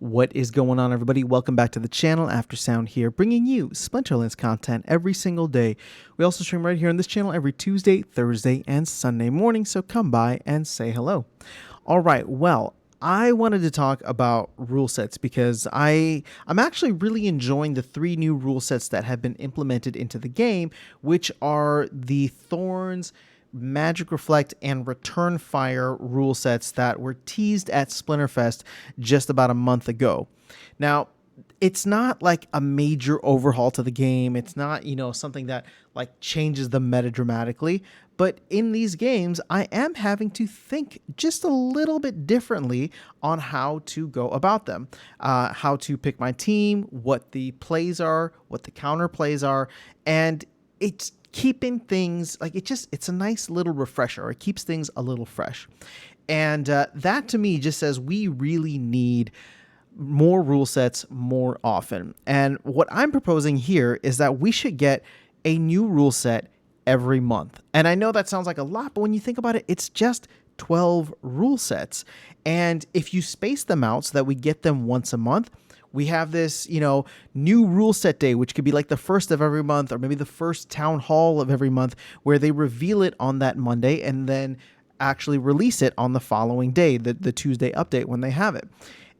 What is going on, everybody? Welcome back to the channel. After Sound here, bringing you Splinterlands content every single day. We also stream right here on this channel every Tuesday, Thursday, and Sunday morning, so come by and say hello. All right, well, I wanted to talk about rule sets because I'm actually really enjoying the 3 new rule sets that have been implemented into the game, which are the Thorns, Magic Reflect, and Return Fire rule sets that were teased at Splinterfest just about a month ago. Now, it's not like a major overhaul to the game. It's not, something that like changes the meta dramatically. But in these games, I am having to think just a little bit differently on how to go about them, how to pick my team, what the plays are, what the counter plays are, and it's keeping things like it's a nice little refresher. It keeps things a little fresh. And that to me just says we really need more rule sets more often. And what I'm proposing here is that we should get a new rule set every month. And I know that sounds like a lot, but when you think about it, it's just 12 rule sets. And if you space them out so that we get them once a month, we have this, new rule set day, which could be like the first of every month, or maybe the first town hall of every month, where they reveal it on that Monday and then actually release it on the following day, the Tuesday update when they have it.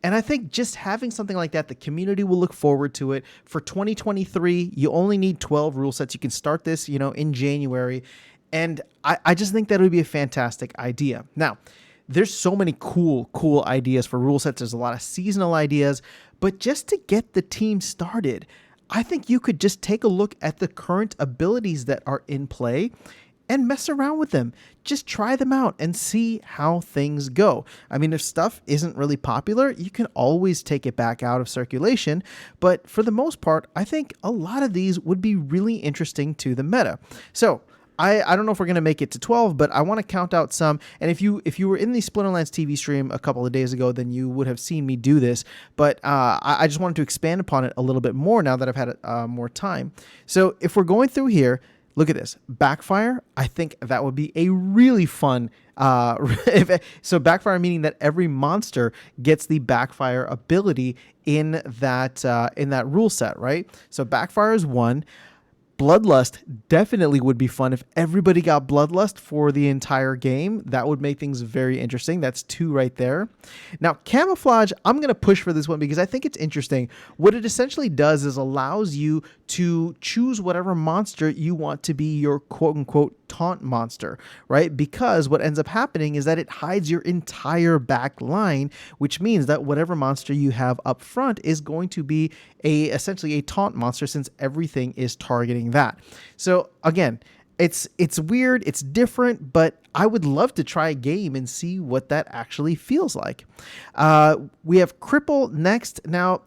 And I think just having something like that, the community will look forward to it. For 2023, you only need 12 rule sets. You can start this, in January. And I just think that would be a fantastic idea. Now, there's so many cool ideas for rule sets. There's a lot of seasonal ideas. But just to get the team started, I think you could just take a look at the current abilities that are in play and mess around with them. Just try them out and see how things go. I mean, if stuff isn't really popular, you can always take it back out of circulation. But for the most part, I think a lot of these would be really interesting to the meta. So I don't know if we're going to make it to 12, but I want to count out some. And if you were in the Splinterlands TV stream a couple of days ago, then you would have seen me do this. But I just wanted to expand upon it a little bit more now that I've had more time. So if we're going through here, look at this. Backfire, I think that would be a really fun... so backfire meaning that every monster gets the backfire ability in that rule set, right? So backfire is 1. Bloodlust definitely would be fun if everybody got Bloodlust for the entire game. That would make things very interesting. That's 2 right there. Now, Camouflage, I'm going to push for this one because I think it's interesting. What it essentially does is allows you to choose whatever monster you want to be your quote-unquote taunt monster, right? Because what ends up happening is that it hides your entire back line, which means that whatever monster you have up front is going to be essentially a taunt monster, since everything is targeting that. So again, it's weird, it's different, but I would love to try a game and see what that actually feels like. We have Cripple next. Now,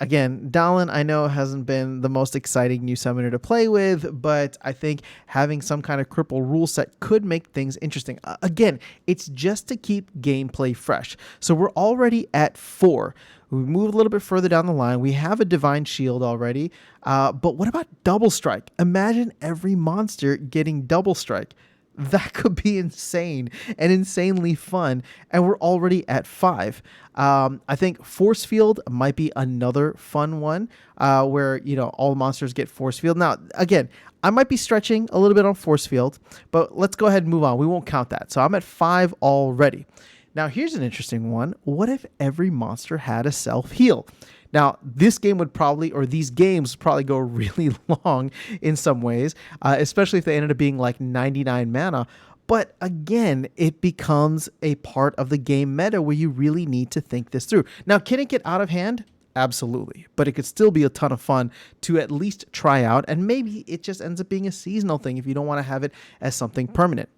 again, Dallin, I know, hasn't been the most exciting new summoner to play with, but I think having some kind of cripple rule set could make things interesting. Again, it's just to keep gameplay fresh. So we're already at 4. We move a little bit further down the line. We have a Divine Shield already, but what about Double Strike? Imagine every monster getting Double Strike. That could be insane and insanely fun, and we're already at 5. I think Force Field might be another fun one where, all monsters get Force Field. Now, again, I might be stretching a little bit on Force Field, but let's go ahead and move on. We won't count that. So I'm at 5 already. Now, here's an interesting one. What if every monster had a self-heal? Now, this game would probably, or these games would probably go really long in some ways, especially if they ended up being like 99 mana. But again, it becomes a part of the game meta where you really need to think this through. Now, can it get out of hand? Absolutely. But it could still be a ton of fun to at least try out. And maybe it just ends up being a seasonal thing if you don't want to have it as something permanent.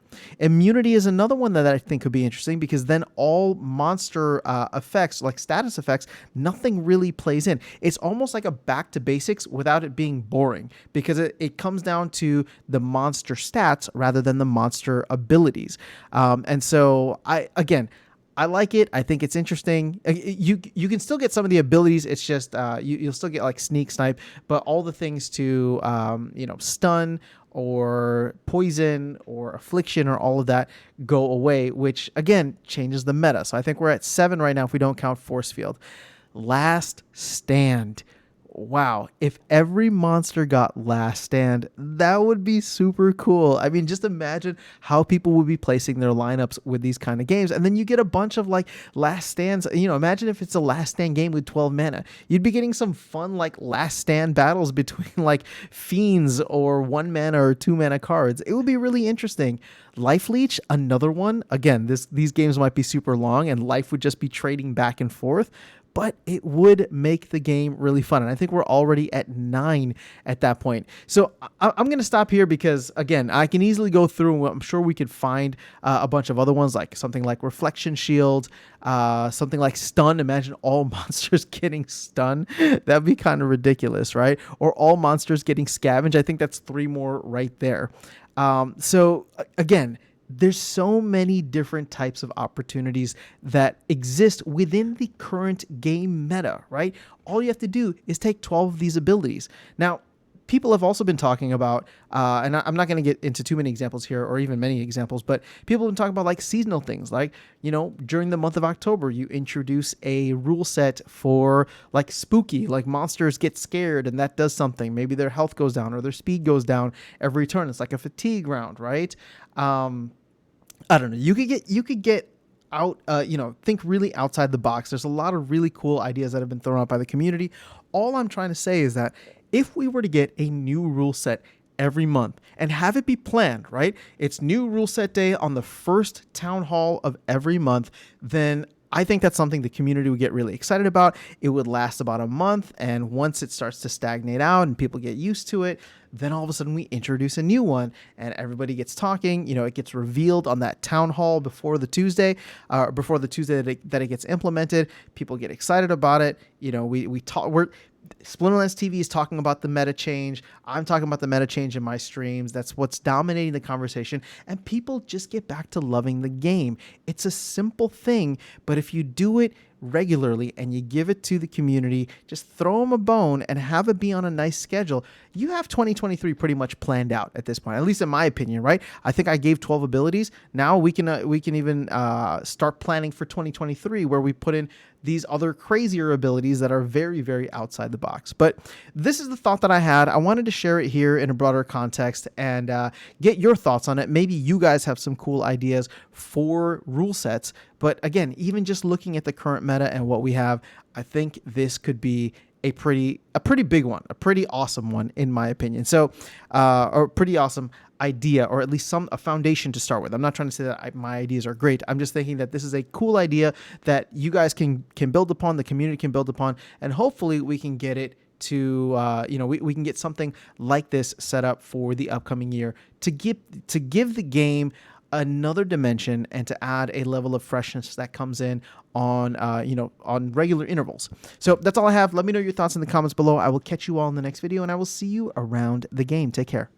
Immunity is another one that I think could be interesting, because then all monster effects, like status effects, nothing really plays in. It's almost like a back to basics without it being boring, because it comes down to the monster stats rather than the monster abilities. And so I like it. I think it's interesting. You can still get some of the abilities. It's just you'll still get like sneak, snipe, but all the things to stun or poison or affliction or all of that go away, which again changes the meta. So I think we're at 7 right now if we don't count force field. Last Stand. Wow, if every monster got Last Stand, that would be super cool. I mean, just imagine how people would be placing their lineups with these kind of games. And then you get a bunch of like Last Stands. Imagine if it's a Last Stand game with 12 mana. You'd be getting some fun like Last Stand battles between like fiends or 1 mana or 2 mana cards. It would be really interesting. Life Leech, another one. Again, these games might be super long and life would just be trading back and forth, but it would make the game really fun. And I think we're already at 9 at that point. So I'm going to stop here because, again, I can easily go through. I'm sure we could find a bunch of other ones, like something like Reflection Shield, something like Stun. Imagine all monsters getting Stun. That'd be kind of ridiculous, right? Or all monsters getting Scavenge. I think that's 3 more right there. So again, there's so many different types of opportunities that exist within the current game meta, right? All you have to do is take 12 of these abilities. Now, people have also been talking about, and I'm not going to get into too many examples here or even many examples, but people have been talking about like seasonal things. Like, during the month of October, you introduce a rule set for like spooky, like monsters get scared and that does something. Maybe their health goes down or their speed goes down every turn. It's like a fatigue round, right? I don't know. You could get out, think really outside the box. There's a lot of really cool ideas that have been thrown out by the community. All I'm trying to say is that if we were to get a new rule set every month and have it be planned, right? It's new rule set day on the first town hall of every month, then I think that's something the community would get really excited about. It would last about a month, and once it starts to stagnate out and people get used to it, then all of a sudden we introduce a new one and everybody gets talking. It gets revealed on that town hall before the Tuesday that it gets implemented. People get excited about it. We talk. Splinterlands TV is talking about the meta change. I'm talking about the meta change in my streams. That's what's dominating the conversation. And people just get back to loving the game. It's a simple thing, but if you do it regularly and you give it to the community, just throw them a bone and have it be on a nice schedule, you have 2023 pretty much planned out at this point, at least in my opinion, right? I think I gave 12 abilities. Now we can even start planning for 2023 where we put in these other crazier abilities that are very, very outside the box. But this is the thought that I had. I wanted to share it here in a broader context and get your thoughts on it. Maybe you guys have some cool ideas for rule sets. But again, even just looking at the current meta and what we have, I think this could be a pretty big one, a pretty awesome one in my opinion. So, or pretty awesome idea, or at least a foundation to start with. I'm not trying to say that my ideas are great. I'm just thinking that this is a cool idea that you guys can build upon, the community can build upon, and hopefully we can get it to, we can get something like this set up for the upcoming year to give the game another dimension and to add a level of freshness that comes in on regular intervals. So that's all I have. Let me know your thoughts in the comments below. I will catch you all in the next video and I will see you around the game. Take care.